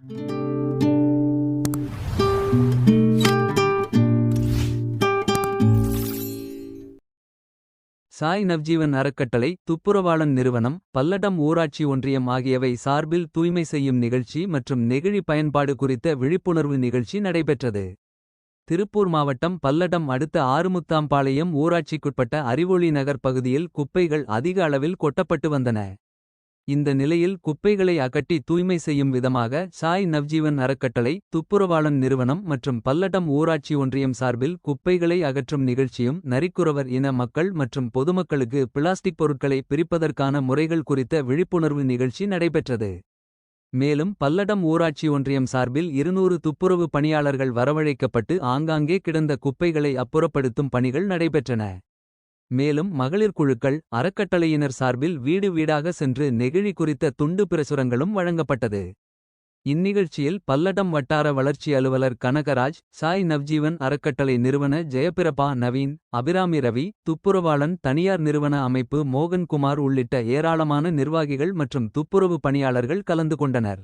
சாய் நவ்ஜீவன் அறக்கட்டளை, துப்புரவாளன் நிறுவனம், பல்லடம் ஊராட்சி ஒன்றியம் ஆகியவை சார்பில் தூய்மை செய்யும் நிகழ்ச்சி மற்றும் நெகிழி பயன்பாடு குறித்த விழிப்புணர்வு நிகழ்ச்சி நடைபெற்றது. திருப்பூர் மாவட்டம் பல்லடம் அடுத்த ஆறுமுத்தாம்பாளையம் ஊராட்சிக்குட்பட்ட அறிவொளி நகர் பகுதியில் குப்பைகள் அதிக அளவில் கொட்டப்பட்டு வந்தன. இந்த நிலையில் குப்பைகளை அகற்றி தூய்மை செய்யும் விதமாக சாய் நவ்ஜீவன் அறக்கட்டளை, துப்புரவாளன் நிறுவனம் மற்றும் பல்லடம் ஊராட்சி ஒன்றியம் சார்பில் குப்பைகளை அகற்றும் நிகழ்ச்சியும் நரிக்குறவர் இன மக்கள் மற்றும் பொதுமக்களுக்கு பிளாஸ்டிக் பொருட்களை பிரிப்பதற்கான முறைகள் குறித்த விழிப்புணர்வு நிகழ்ச்சி நடைபெற்றது. மேலும் பல்லடம் ஊராட்சி ஒன்றியம் சார்பில் 200 துப்புரவு பணியாளர்கள் வரவழைக்கப்பட்டு ஆங்காங்கே கிடந்த குப்பைகளை அப்புறப்படுத்தும் பணிகள் நடைபெற்றன. மேலும் மகளிர் குழுக்கள், அறக்கட்டளையினர் சார்பில் வீடு வீடாக சென்று நெகிழி குறித்த துண்டு பிரசுரங்களும் வழங்கப்பட்டது. இந்நிகழ்ச்சியில் பல்லடம் வட்டார வளர்ச்சி அலுவலர் கனகராஜ், சாய் நவ்ஜீவன் அறக்கட்டளை நிறுவன ஜெயபிரபா நவீன், அபிராமி ரவி, துப்புரவாளன் தனியார் நிறுவன அமைப்பு மோகன்குமார் உள்ளிட்ட ஏராளமான நிர்வாகிகள் மற்றும் துப்புரவு பணியாளர்கள் கலந்து கொண்டனர்.